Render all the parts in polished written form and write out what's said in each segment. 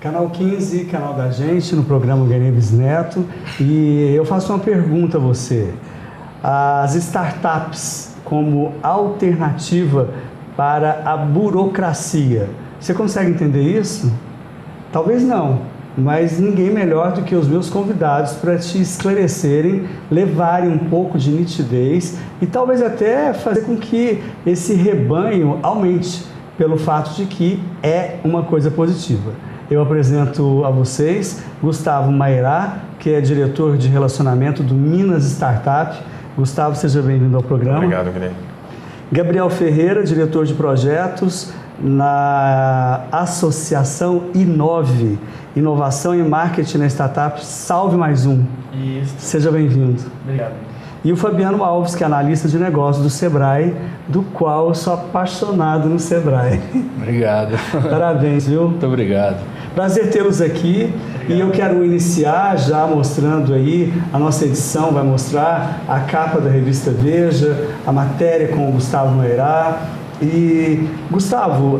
Canal 15, canal da gente, no programa Ganhei Bisneto. E eu faço uma pergunta a você. As startups como alternativa para a burocracia, você consegue entender isso? Talvez não, mas ninguém melhor do que os meus convidados para te esclarecerem, levarem um pouco de nitidez e talvez até fazer com que esse rebanho aumente, pelo fato de que é uma coisa positiva. Eu apresento a vocês Gustavo Maierá, que é diretor de relacionamento do Minas Startup. Gustavo, seja bem-vindo ao programa. Obrigado, Guilherme. Gabriel Ferreira, diretor de projetos na Associação Inove, Inovação e Marketing na Startup Salve Mais Um. Isso. Seja bem-vindo. Obrigado. E o Fabiano Alves, que é analista de negócios do Sebrae, do qual eu sou apaixonado no Sebrae. Obrigado. Parabéns, viu? Muito obrigado. Prazer tê-los aqui. Obrigado. E eu quero iniciar já mostrando aí, a nossa edição vai mostrar a capa da revista Veja, a matéria com o Gustavo Maierá. E, Gustavo,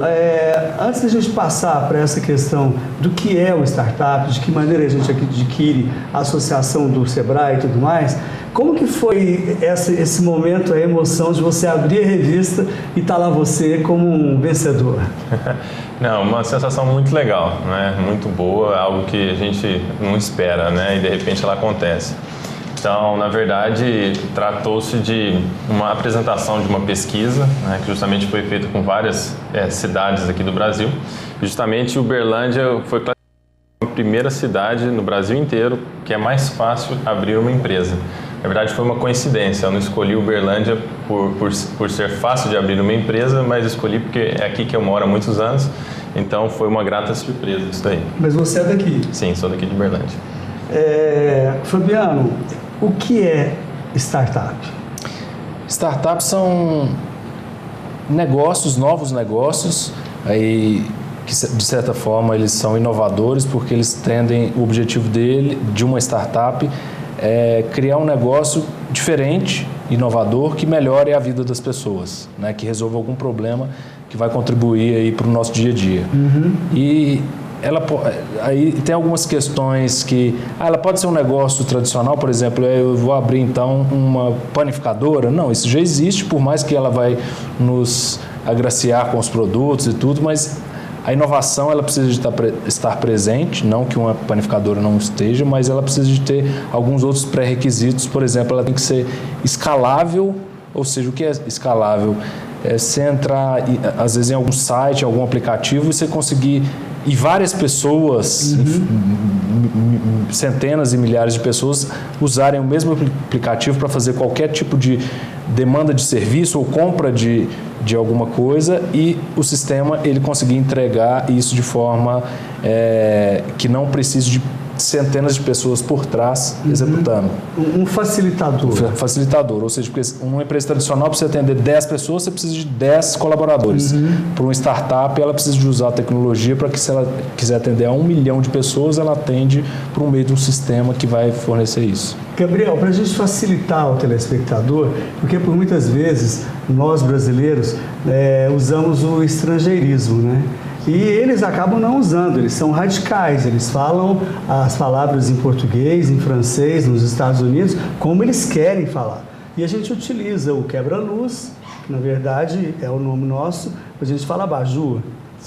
antes da gente passar para essa questão do que é o startup, de que maneira a gente adquire a associação do Sebrae e tudo mais, como que foi esse momento, a emoção de você abrir a revista e estar lá você como um vencedor? Não, uma sensação muito legal, né? Muito boa, algo que a gente não espera, né? E de repente ela acontece. Então, na verdade, tratou-se de uma apresentação de uma pesquisa, né, que justamente foi feita com várias cidades aqui do Brasil. E justamente Uberlândia foi a primeira cidade no Brasil inteiro que é mais fácil abrir uma empresa. Na verdade, foi uma coincidência. Eu não escolhi Uberlândia por ser fácil de abrir uma empresa, mas escolhi porque é aqui que eu moro há muitos anos. Então, foi uma grata surpresa isso daí. Mas você é daqui? Sim, sou daqui de Uberlândia. Fabiano, o que é startup? Startups são negócios, novos negócios, aí, que de certa forma eles são inovadores porque eles tendem, o objetivo de uma startup é criar um negócio diferente, inovador, que melhore a vida das pessoas, né? Que resolva algum problema que vai contribuir aí para o nosso dia a dia. Uhum. E aí tem algumas questões que... ela pode ser um negócio tradicional, por exemplo, eu vou abrir então uma panificadora. Não, isso já existe, por mais que ela vai nos agraciar com os produtos e tudo, mas a inovação ela precisa de estar presente, não que uma panificadora não esteja, mas ela precisa de ter alguns outros pré-requisitos. Por exemplo, ela tem que ser escalável, ou seja, o que é escalável? Você entrar, às vezes, em algum site, algum aplicativo, e você conseguir... E várias pessoas, centenas e milhares de pessoas, usarem o mesmo aplicativo para fazer qualquer tipo de demanda de serviço ou compra de alguma coisa, e o sistema ele conseguir entregar isso de forma que não precise de centenas de pessoas por trás executando. Um facilitador. Facilitador, ou seja, porque uma empresa tradicional, para você atender 10 pessoas, você precisa de 10 colaboradores. Para uma startup, ela precisa de usar a tecnologia para que, se ela quiser atender a 1 milhão de pessoas, ela atende por meio de um sistema que vai fornecer isso. Gabriel, para a gente facilitar o telespectador, porque por muitas vezes nós brasileiros usamos o estrangeirismo, né? E eles acabam não usando, eles são radicais, eles falam as palavras em português, em francês, nos Estados Unidos, como eles querem falar. E a gente utiliza o quebra-luz, que na verdade é o nome nosso, a gente fala abajur.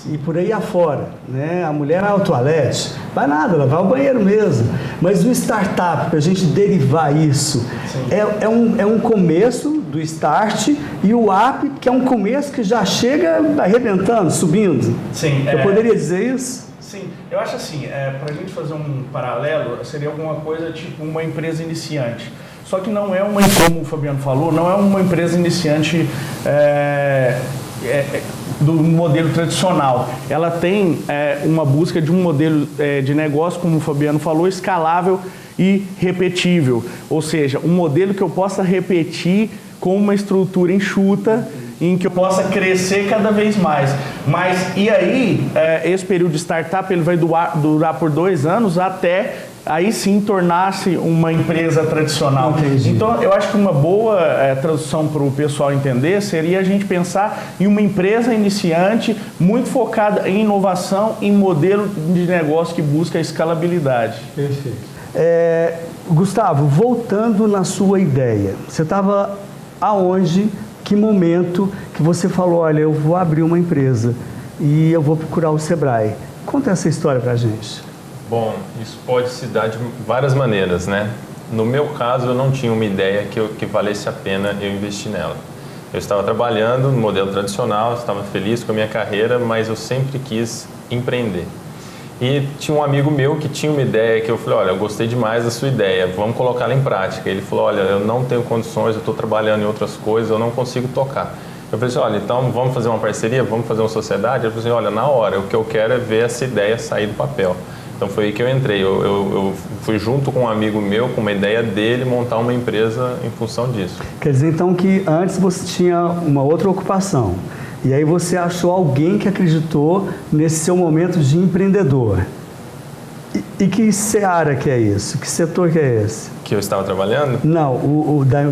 E por aí afora, né? A mulher vai ao toalete, vai nada, ela vai ao banheiro mesmo. Mas o startup, para a gente derivar isso, é um começo do start, e o app, que é um começo que já chega arrebentando, subindo. Sim. Eu poderia dizer isso? Sim, eu acho assim, para a gente fazer um paralelo, seria alguma coisa tipo uma empresa iniciante. Só que não é como o Fabiano falou, não é uma empresa iniciante do modelo tradicional. Ela tem uma busca de um modelo de negócio, como o Fabiano falou, escalável e repetível. Ou seja, um modelo que eu possa repetir com uma estrutura enxuta, em que eu possa crescer cada vez mais. Mas, e aí, esse período de startup ele vai durar por 2 anos até aí sim tornar-se uma empresa tradicional. Entendi. Então, eu acho que uma boa tradução para o pessoal entender seria a gente pensar em uma empresa iniciante muito focada em inovação, em modelo de negócio que busca a escalabilidade. Perfeito. Gustavo, voltando na sua ideia, você estava aonde, que momento que você falou, olha, eu vou abrir uma empresa e eu vou procurar o Sebrae? Conta essa história pra gente. Bom, isso pode se dar de várias maneiras, né? No meu caso, eu não tinha uma ideia que valesse a pena eu investir nela. Eu estava trabalhando no modelo tradicional, estava feliz com a minha carreira, mas eu sempre quis empreender. E tinha um amigo meu que tinha uma ideia que eu falei, olha, eu gostei demais da sua ideia, vamos colocá-la em prática. Ele falou, olha, eu não tenho condições, eu estou trabalhando em outras coisas, eu não consigo tocar. Eu falei assim, olha, então vamos fazer uma parceria, vamos fazer uma sociedade? Ele falou assim, olha, na hora, o que eu quero é ver essa ideia sair do papel. Então foi aí que eu entrei, eu fui junto com um amigo meu, com uma ideia dele, montar uma empresa em função disso. Quer dizer então que antes você tinha uma outra ocupação. E aí você achou alguém que acreditou nesse seu momento de empreendedor. E que seara que é isso? Que setor que é esse? Que eu estava trabalhando? Não,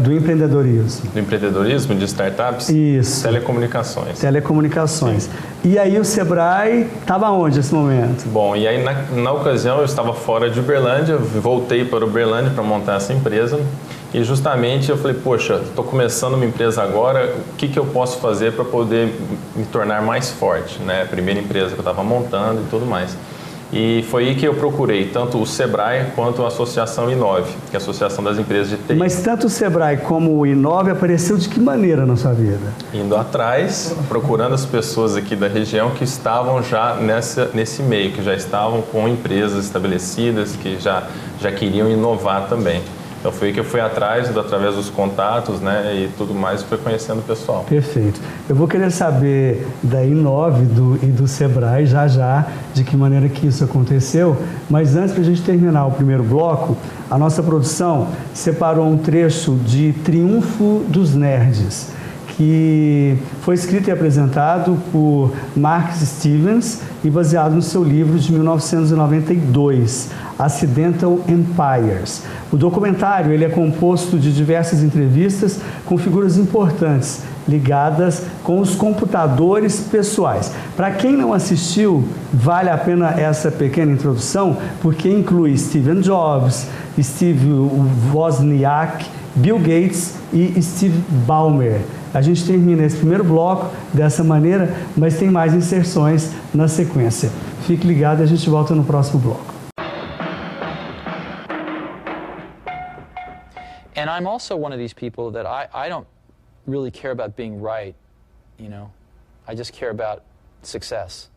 do empreendedorismo. Do empreendedorismo, de startups? Isso. Telecomunicações. Telecomunicações. Sim. E aí o Sebrae estava onde nesse momento? Bom, e aí na ocasião eu estava fora de Uberlândia, voltei para Uberlândia para montar essa empresa. E justamente eu falei, poxa, estou começando uma empresa agora, o que eu posso fazer para poder me tornar mais forte, né? A primeira empresa que eu estava montando e tudo mais. E foi aí que eu procurei tanto o Sebrae quanto a Associação Inove, que é a Associação das Empresas de TI. Mas tanto o Sebrae como o Inove apareceu de que maneira na sua vida? Indo atrás, procurando as pessoas aqui da região que estavam já nesse meio, que já estavam com empresas estabelecidas, que já queriam inovar também. Então foi aí que eu fui atrás, através dos contatos, né, e tudo mais, fui conhecendo o pessoal. Perfeito. Eu vou querer saber da Inove e do Sebrae já, de que maneira que isso aconteceu, mas antes para a gente terminar o primeiro bloco, a nossa produção separou um trecho de Triunfo dos Nerds, que foi escrito e apresentado por Mark Stevens e baseado no seu livro de 1992, Accidental Empires. O documentário ele é composto de diversas entrevistas com figuras importantes ligadas com os computadores pessoais. Para quem não assistiu, vale a pena essa pequena introdução, porque inclui Steve Jobs, Steve Wozniak, Bill Gates e Steve Ballmer. A gente termina esse primeiro bloco dessa maneira, mas tem mais inserções na sequência. Fique ligado e a gente volta no próximo bloco. And I'm also one of these people that I don't really care about being right, you know. I just care about success.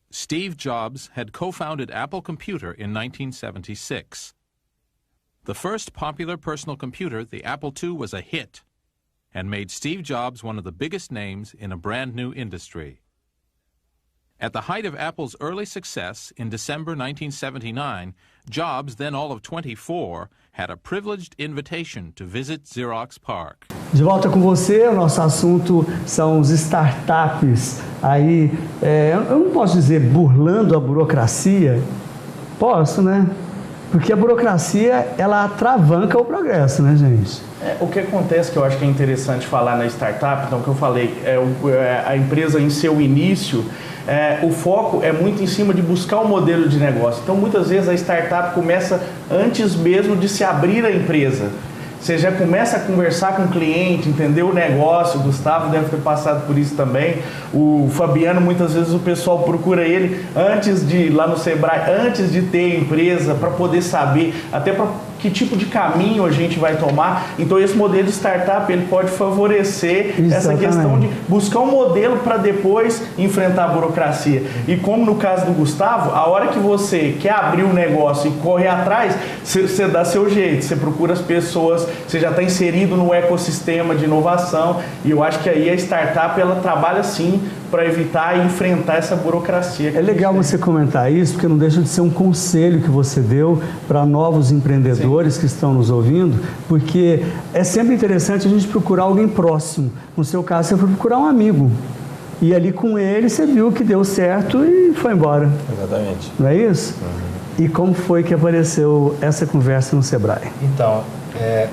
Steve Jobs had co-founded Apple Computer in 1976. The first popular personal computer, the Apple II, was a hit and made Steve Jobs one of the biggest names in a brand new industry. At the height of Apple's early success, in December 1979, Jobs, then all of 24, had a privileged invitation to visit Xerox PARC. De volta com você, o nosso assunto são os startups. Aí, eu não posso dizer burlando a burocracia, posso, né? Porque a burocracia, ela atravanca o progresso, né, gente? O que acontece que eu acho que é interessante falar na startup, então, que eu falei, a empresa em seu início, o foco é muito em cima de buscar um modelo de negócio. Então, muitas vezes a startup começa antes mesmo de se abrir a empresa. Você já começa a conversar com o cliente, entender o negócio. O Gustavo deve ter passado por isso também. O Fabiano, muitas vezes o pessoal procura ele antes de ir lá no Sebrae, antes de ter a empresa, para poder saber, até para que tipo de caminho a gente vai tomar. Então esse modelo de startup ele pode favorecer essa questão de buscar um modelo para depois enfrentar a burocracia. E como no caso do Gustavo, a hora que você quer abrir um negócio e correr atrás, você dá seu jeito, você procura as pessoas, você já está inserido no ecossistema de inovação, e eu acho que aí a startup ela trabalha sim para evitar e enfrentar essa burocracia. É legal você comentar isso, porque não deixa de ser um conselho que você deu para novos empreendedores que estão nos ouvindo, porque é sempre interessante a gente procurar alguém próximo. No seu caso, você foi procurar um amigo. E ali com ele você viu que deu certo e foi embora. Exatamente. Não é isso? E como foi que apareceu essa conversa no Sebrae? Então,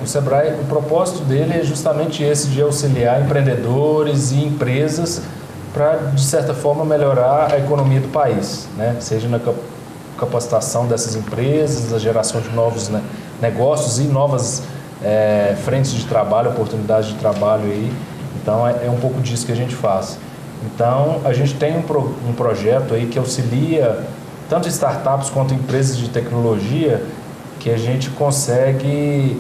o Sebrae, o propósito dele é justamente esse, de auxiliar empreendedores e empresas para, de certa forma, melhorar a economia do país, né? Seja na capacitação dessas empresas, a geração de novos negócios e novas frentes de trabalho, oportunidades de trabalho aí. Então, é um pouco disso que a gente faz. Então, a gente tem um projeto aí que auxilia tanto startups quanto empresas de tecnologia, que a gente consegue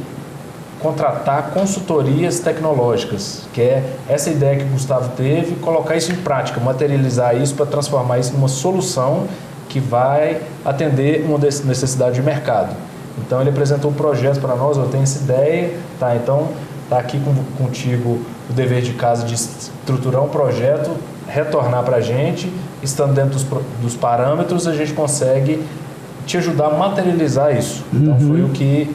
contratar consultorias tecnológicas, que é essa ideia que o Gustavo teve, colocar isso em prática, materializar isso para transformar isso numa solução que vai atender uma necessidade de mercado. Então ele apresentou um projeto para nós, eu tenho essa ideia, tá? Então está aqui contigo o dever de casa de estruturar um projeto, retornar para a gente, estando dentro dos parâmetros, a gente consegue te ajudar a materializar isso. Então foi o que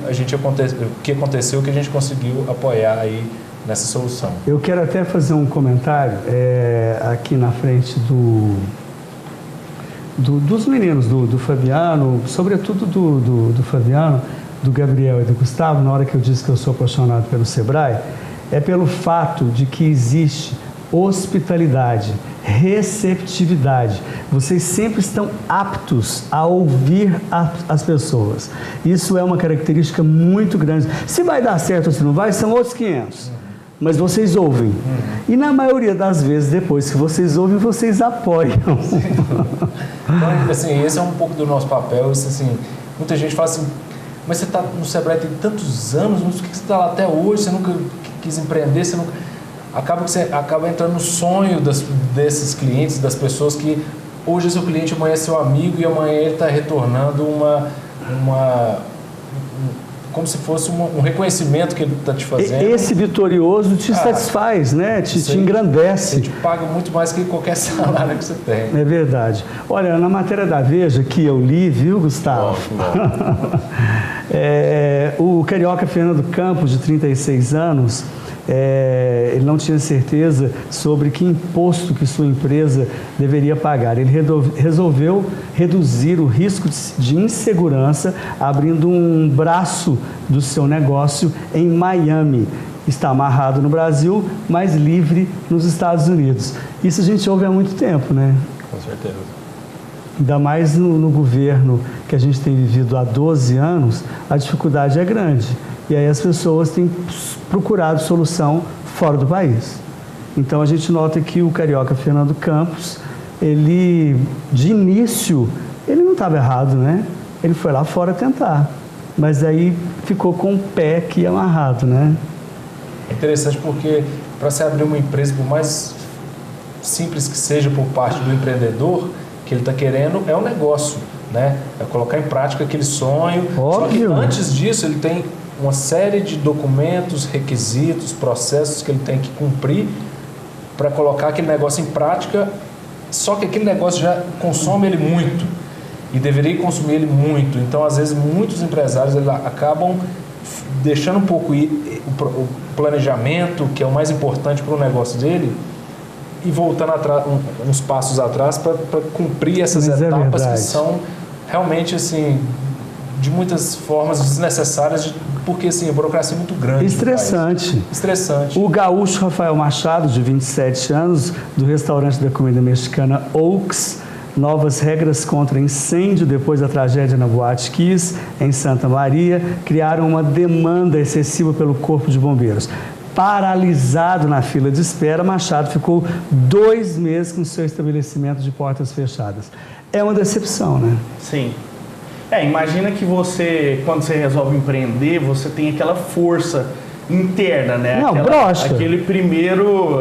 aconteceu, que a gente conseguiu apoiar aí nessa solução. Eu quero até fazer um comentário aqui na frente dos meninos, do Fabiano, sobretudo do Fabiano, do Gabriel e do Gustavo, na hora que eu disse que eu sou apaixonado pelo Sebrae, é pelo fato de que existe hospitalidade, receptividade. Vocês sempre estão aptos a ouvir as pessoas. Isso é uma característica muito grande. Se vai dar certo ou se não vai, são outros 500. Mas vocês ouvem. E na maioria das vezes, depois que vocês ouvem, vocês apoiam. Então, assim, esse é um pouco do nosso papel. Isso, assim, muita gente fala assim, mas você está no Sebrae tem tantos anos, mas por que você está lá até hoje? Você nunca quis empreender? Você nunca... Você acaba entrando no sonho desses clientes, das pessoas que hoje é seu cliente, amanhã é seu amigo e amanhã ele está retornando como se fosse um reconhecimento que ele está te fazendo. Esse vitorioso te satisfaz, né? Te engrandece. Te paga muito mais que qualquer salário que você tem. É verdade. Olha, na matéria da Veja que eu li, viu, Gustavo? O carioca Fernando Campos, de 36 anos, ele não tinha certeza sobre que imposto que sua empresa deveria pagar. Ele resolveu reduzir o risco de insegurança abrindo um braço do seu negócio em Miami. Está amarrado no Brasil, mas livre nos Estados Unidos. Isso a gente ouve há muito tempo, né? Com certeza. Ainda mais no governo que a gente tem vivido há 12 anos, a dificuldade é grande. E aí as pessoas têm procurado solução fora do país. Então a gente nota que o carioca Fernando Campos, ele, de início, ele não estava errado, né? Ele foi lá fora tentar, mas aí ficou com o pé aqui amarrado, né? É interessante porque para se abrir uma empresa, por mais simples que seja por parte do empreendedor, que ele está querendo é um negócio, né? É colocar em prática aquele sonho. Óbvio. Só que antes disso ele tem uma série de documentos, requisitos, processos que ele tem que cumprir para colocar aquele negócio em prática, só que aquele negócio já consome ele muito e deveria consumir ele muito. Então, às vezes, muitos empresários acabam deixando um pouco o planejamento, que é o mais importante para o negócio dele, e voltando uns passos atrás para cumprir essas etapas que são realmente, assim, de muitas formas desnecessárias, porque assim, a burocracia é muito grande. Estressante. Estressante. O gaúcho Rafael Machado, de 27 anos, do restaurante da comida mexicana Oaks, novas regras contra incêndio depois da tragédia na Boate Kiss, em Santa Maria, criaram uma demanda excessiva pelo Corpo de Bombeiros. Paralisado na fila de espera, Machado ficou 2 meses com seu estabelecimento de portas fechadas. É uma decepção, né? Sim. Imagina que você, quando você resolve empreender, você tem aquela força interna, né? Não, brocha. Aquele primeiro...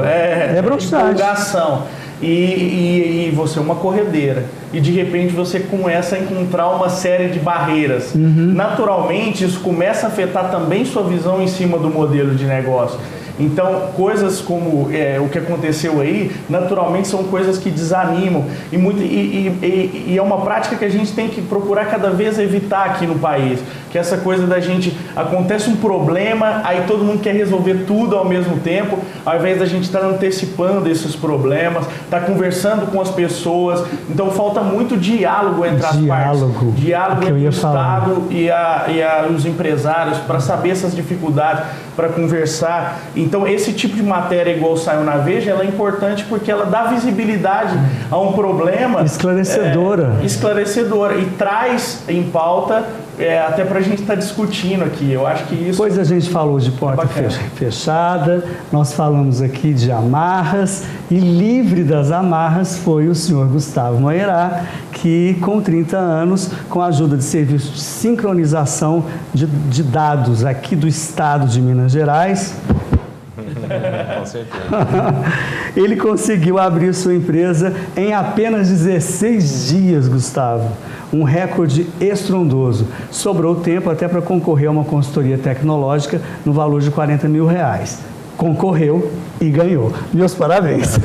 empolgação. E você é uma corredeira. E de repente você começa a encontrar uma série de barreiras. Naturalmente, isso começa a afetar também sua visão em cima do modelo de negócio. Então, coisas como o que aconteceu aí, naturalmente são coisas que desanimam e é uma prática que a gente tem que procurar cada vez evitar aqui no país, que essa coisa da gente, acontece um problema, aí todo mundo quer resolver tudo ao mesmo tempo, ao invés da gente estar antecipando esses problemas, estar conversando com as pessoas. Então falta muito diálogo entre as partes. Diálogo entre o Estado e os empresários, para saber essas dificuldades, para conversar. Então esse tipo de matéria, igual saiu na Veja, ela é importante porque ela dá visibilidade a um problema esclarecedora e traz em pauta até para a gente estar discutindo aqui. Eu acho que isso... Pois a gente falou de porta fechada, nós falamos aqui de amarras, e livre das amarras foi o senhor Gustavo Moerá, que com 30 anos, com a ajuda de serviço de sincronização de dados aqui do estado de Minas Gerais, com certeza. ele conseguiu abrir sua empresa em apenas 16 dias, Gustavo. Um recorde estrondoso. Sobrou tempo até para concorrer a uma consultoria tecnológica no valor de R$40 mil. Concorreu e ganhou. Meus parabéns.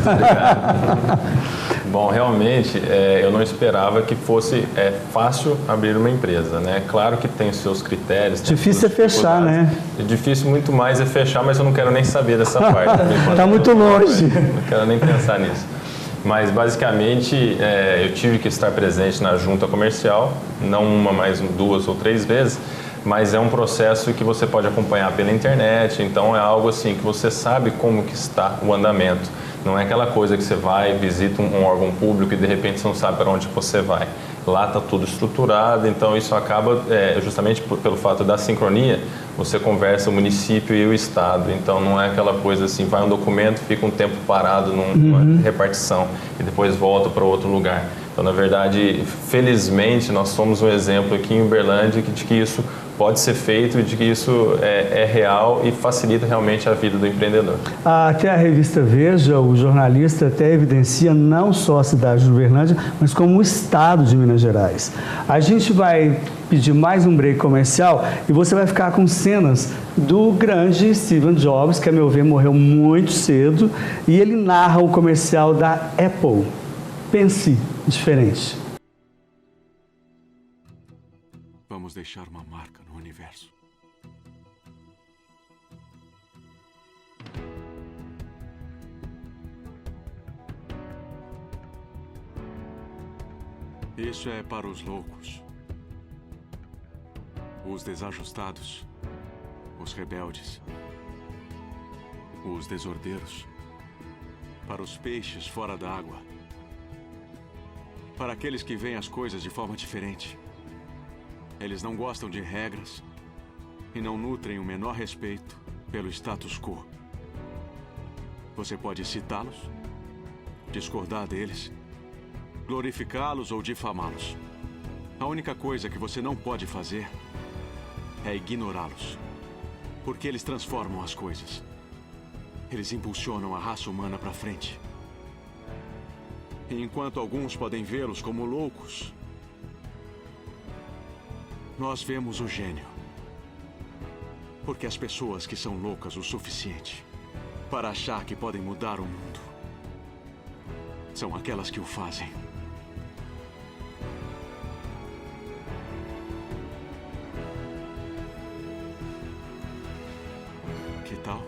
Bom, realmente, eu não esperava que fosse fácil abrir uma empresa, né? Claro que tem os seus critérios. Difícil é fechar, né? Difícil muito mais é fechar, mas eu não quero nem saber dessa parte. Está muito longe. Não quero nem pensar nisso. Mas, basicamente, eu tive que estar presente na junta comercial, não uma, mas 2 ou 3 vezes, mas é um processo que você pode acompanhar pela internet, então é algo assim que você sabe como que está o andamento. Não é aquela coisa que você vai, visita um órgão público e de repente você não sabe para onde você vai. Lá está tudo estruturado, então isso acaba, justamente pelo fato da sincronia, você conversa o município e o estado. Então não é aquela coisa assim, vai um documento, fica um tempo parado numa repartição e depois volta para outro lugar. Então, na verdade, felizmente, nós somos um exemplo aqui em Uberlândia de que isso pode ser feito e de que isso é real e facilita realmente a vida do empreendedor. Até a revista Veja, o jornalista até evidencia não só a cidade de Uberlândia, mas como o estado de Minas Gerais. A gente vai pedir mais um break comercial e você vai ficar com cenas do grande Steve Jobs, que a meu ver morreu muito cedo, e ele narra o comercial da Apple. Pense diferente. Vamos deixar uma marca no universo. Isso é para os loucos, os desajustados, os rebeldes, os desordeiros, para os peixes fora da água, para aqueles que veem as coisas de forma diferente. Eles não gostam de regras e não nutrem o menor respeito pelo status quo. Você pode citá-los, discordar deles, glorificá-los ou difamá-los. A única coisa que você não pode fazer é ignorá-los, porque eles transformam as coisas. Eles impulsionam a raça humana para frente. E enquanto alguns podem vê-los como loucos, nós vemos o gênio. Porque as pessoas que são loucas o suficiente para achar que podem mudar o mundo são aquelas que o fazem. Que tal?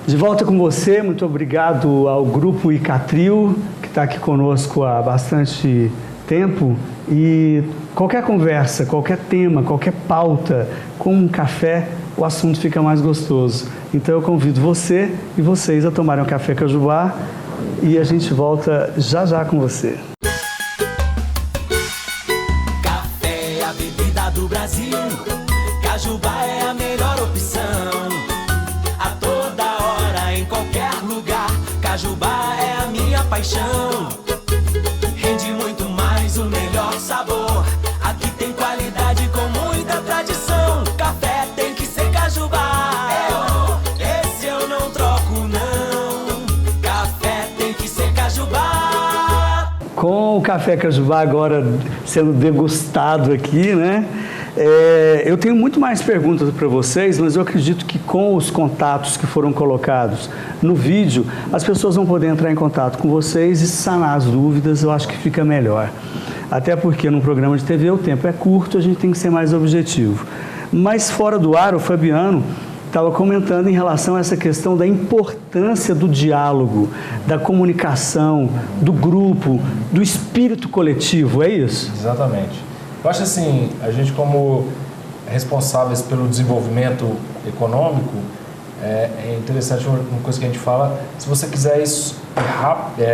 De volta com você, muito obrigado ao Grupo Icatril, que está aqui conosco há bastante tempo. E qualquer conversa, qualquer tema, qualquer pauta, com um café, o assunto fica mais gostoso. Então eu convido você e vocês a tomarem um café Cajubá e a gente volta já já com você. Café é a bebida do Brasil, Cajubá é a melhor opção. Cajubá é a minha paixão. Rende muito mais, o melhor sabor. Aqui tem qualidade com muita tradição. Café tem que ser Cajubá. Esse eu não troco não. Café tem que ser Cajubá. Com o Café Cajubá agora sendo degustado aqui, né? Eu tenho muito mais perguntas para vocês, mas eu acredito que com os contatos que foram colocados no vídeo, as pessoas vão poder entrar em contato com vocês e sanar as dúvidas, eu acho que fica melhor. Até porque num programa de TV o tempo é curto, a gente tem que ser mais objetivo. Mas fora do ar, o Fabiano estava comentando em relação a essa questão da importância do diálogo, da comunicação, do grupo, do espírito coletivo, é isso? Exatamente. Eu acho assim, a gente como responsáveis pelo desenvolvimento econômico, é interessante uma coisa que a gente fala, se você quiser isso rápido,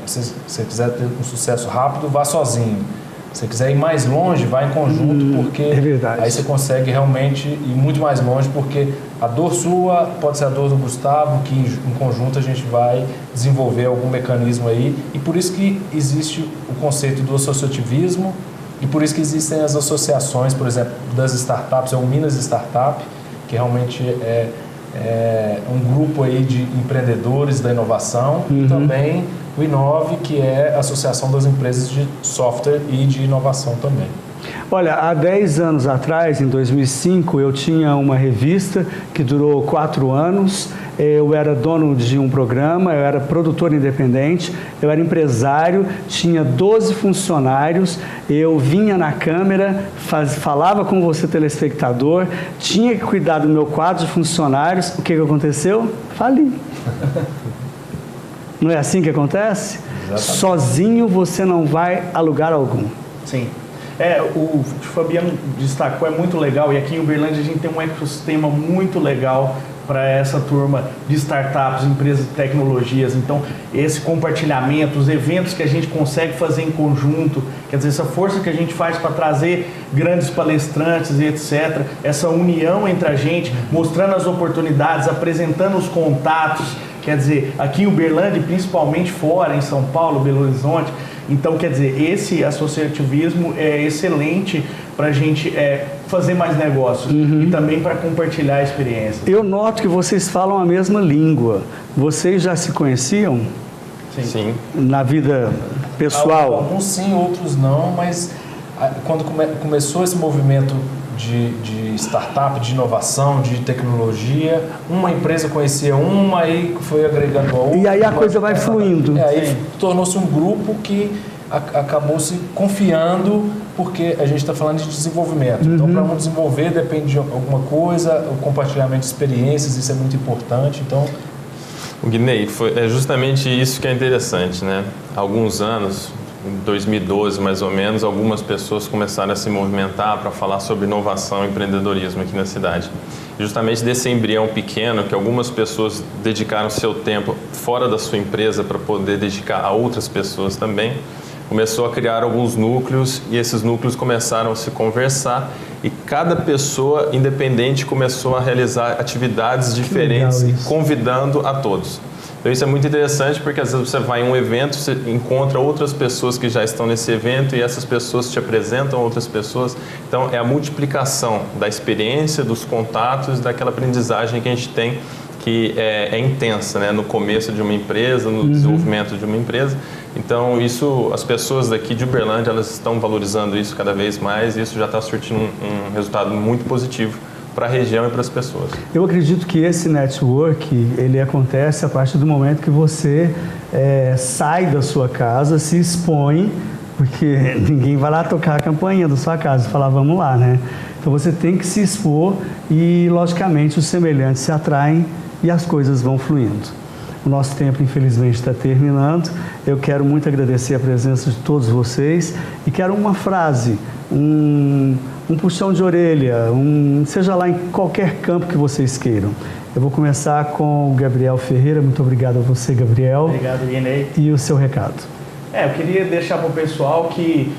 se você quiser ter um sucesso rápido, vá sozinho. Se você quiser ir mais longe, vá em conjunto, porque aí você consegue realmente ir muito mais longe, porque a dor sua pode ser a dor do Gustavo, que em conjunto a gente vai desenvolver algum mecanismo aí, e por isso que existe o conceito do associativismo, e por isso que existem as associações, por exemplo, das startups, é o Minas Startup, que realmente é um grupo aí de empreendedores da inovação, e também o Inove, que é a Associação das Empresas de Software e de Inovação também. Olha, há 10 anos atrás, em 2005, eu tinha uma revista que durou 4 anos, eu era dono de um programa, eu era produtor independente, eu era empresário, tinha 12 funcionários, eu vinha na câmera, falava com você telespectador, tinha que cuidar do meu quadro de funcionários, o que aconteceu? Fali. Não é assim que acontece? Exatamente. Sozinho você não vai a lugar algum. Sim. O Fabiano destacou, é muito legal, e aqui em Uberlândia a gente tem um ecossistema muito legal para essa turma de startups, empresas de tecnologias. Então, esse compartilhamento, os eventos que a gente consegue fazer em conjunto, quer dizer, essa força que a gente faz para trazer grandes palestrantes e etc., essa união entre a gente, mostrando as oportunidades, apresentando os contatos, quer dizer, aqui em Uberlândia, principalmente fora, em São Paulo, Belo Horizonte. Então, quer dizer, esse associativismo é excelente para a gente fazer mais negócios e também para compartilhar a experiência. Eu noto que vocês falam a mesma língua. Vocês já se conheciam? Sim. Na vida pessoal? Alguns sim, outros não, mas quando começou esse movimento de startup, de inovação, de tecnologia, uma empresa conhecia uma, aí foi agregando a outra. E aí a coisa vai fluindo. Aí tornou-se um grupo que acabou se confiando, porque a gente está falando de desenvolvimento. Então, para um desenvolver, depende de alguma coisa, o compartilhamento de experiências, isso é muito importante. Então, o Guinei, é justamente isso que é interessante, né? Há alguns anos, em 2012 mais ou menos, algumas pessoas começaram a se movimentar para falar sobre inovação e empreendedorismo aqui na cidade. E justamente desse embrião pequeno, que algumas pessoas dedicaram seu tempo fora da sua empresa para poder dedicar a outras pessoas também, começou a criar alguns núcleos, e esses núcleos começaram a se conversar, e cada pessoa independente começou a realizar atividades diferentes e convidando a todos. Então isso é muito interessante, porque às vezes você vai em um evento, você encontra outras pessoas que já estão nesse evento, e essas pessoas te apresentam outras pessoas. Então é a multiplicação da experiência, dos contatos, daquela aprendizagem que a gente tem, que é intensa, né? No começo de uma empresa, no desenvolvimento de uma empresa. Então isso, as pessoas daqui de Uberlândia, elas estão valorizando isso cada vez mais, e isso já está surtindo um resultado muito positivo para a região e para as pessoas. Eu acredito que esse network, ele acontece a partir do momento que você sai da sua casa, se expõe, porque ninguém vai lá tocar a campainha da sua casa e falar, vamos lá, né? Então você tem que se expor e, logicamente, os semelhantes se atraem e as coisas vão fluindo. O nosso tempo, infelizmente, está terminando. Eu quero muito agradecer a presença de todos vocês e quero uma frase, um puxão de orelha, seja lá em qualquer campo que vocês queiram. Eu vou começar com o Gabriel Ferreira. Muito obrigado a você, Gabriel. Obrigado, Guinei. E o seu recado? Eu queria deixar para o pessoal que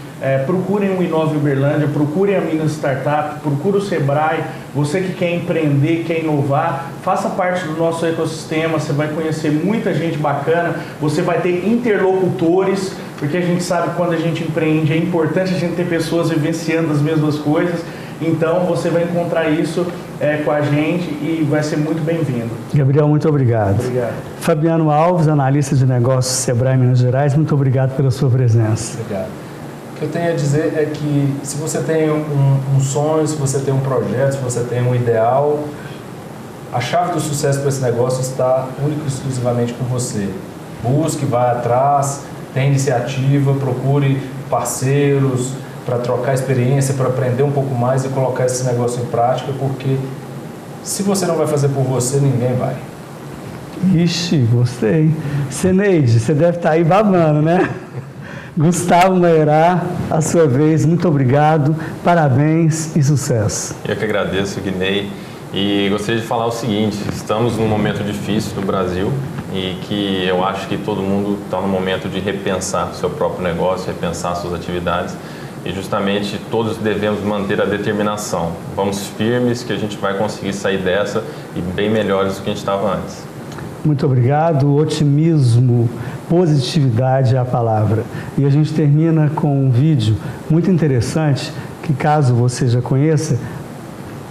procurem o Inove Uberlândia, procurem a Minas Startup, procure o Sebrae. Você que quer empreender, quer inovar, faça parte do nosso ecossistema. Você vai conhecer muita gente bacana, você vai ter interlocutores, porque a gente sabe que quando a gente empreende é importante a gente ter pessoas vivenciando as mesmas coisas. Então você vai encontrar isso com a gente e vai ser muito bem-vindo. Gabriel, muito obrigado. Obrigado. Fabiano Alves, analista de negócios Sebrae Minas Gerais, muito obrigado pela sua presença. Obrigado. O que eu tenho a dizer é que se você tem um sonho, se você tem um projeto, se você tem um ideal, a chave do sucesso para esse negócio está única e exclusivamente com você. Busque, vá atrás, tenha iniciativa, procure parceiros para trocar experiência, para aprender um pouco mais e colocar esse negócio em prática, porque se você não vai fazer por você, ninguém vai. Ixi, gostei. Seneide, você deve estar aí babando, né? Gustavo Maierá, a sua vez, muito obrigado, parabéns e sucesso. Eu que agradeço, Guinei, e gostaria de falar o seguinte: estamos num momento difícil no Brasil e que eu acho que todo mundo está no momento de repensar seu próprio negócio, repensar suas atividades, e justamente todos devemos manter a determinação. Vamos firmes que a gente vai conseguir sair dessa e bem melhores do que a gente estava antes. Muito obrigado. Otimismo, positividade é a palavra. E a gente termina com um vídeo muito interessante que, caso você já conheça,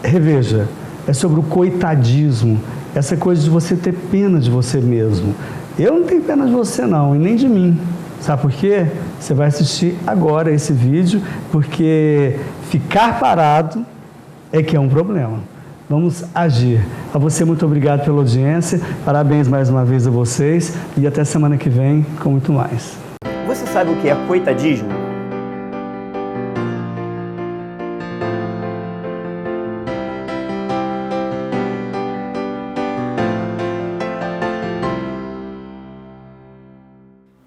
reveja. É sobre o coitadismo, essa coisa de você ter pena de você mesmo. Eu não tenho pena de você não, e nem de mim. Sabe por quê? Você vai assistir agora esse vídeo, porque ficar parado é que é um problema. Vamos agir. A você, muito obrigado pela audiência, parabéns mais uma vez a vocês e até semana que vem com muito mais. Você sabe o que é coitadismo?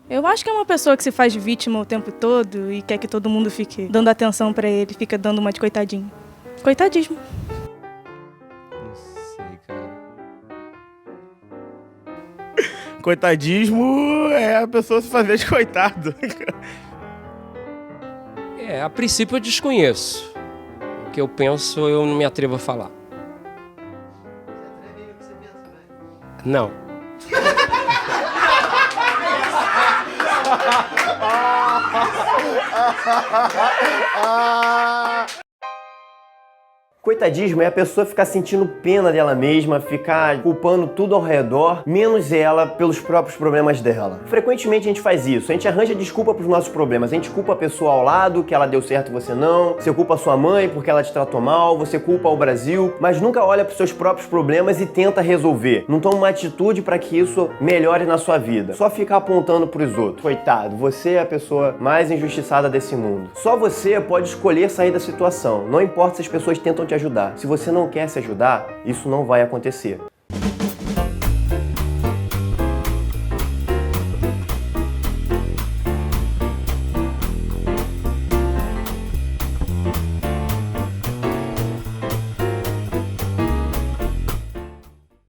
Eu acho que é uma pessoa que se faz de vítima o tempo todo e quer que todo mundo fique dando atenção pra ele, fica dando uma de coitadinho. Coitadismo. Coitadismo é a pessoa se fazer de coitado. A princípio eu desconheço. O que eu penso, eu não me atrevo a falar. Não. Coitadismo é a pessoa ficar sentindo pena dela mesma, ficar culpando tudo ao redor, menos ela pelos próprios problemas dela. Frequentemente a gente faz isso, a gente arranja desculpa para os nossos problemas, a gente culpa a pessoa ao lado, que ela deu certo e você não, você culpa a sua mãe porque ela te tratou mal, você culpa o Brasil, mas nunca olha para os seus próprios problemas e tenta resolver. Não toma uma atitude para que isso melhore na sua vida, só fica apontando para os outros. Coitado, você é a pessoa mais injustiçada desse mundo. Só você pode escolher sair da situação, não importa se as pessoas tentam te ajudar. Se você não quer se ajudar, isso não vai acontecer.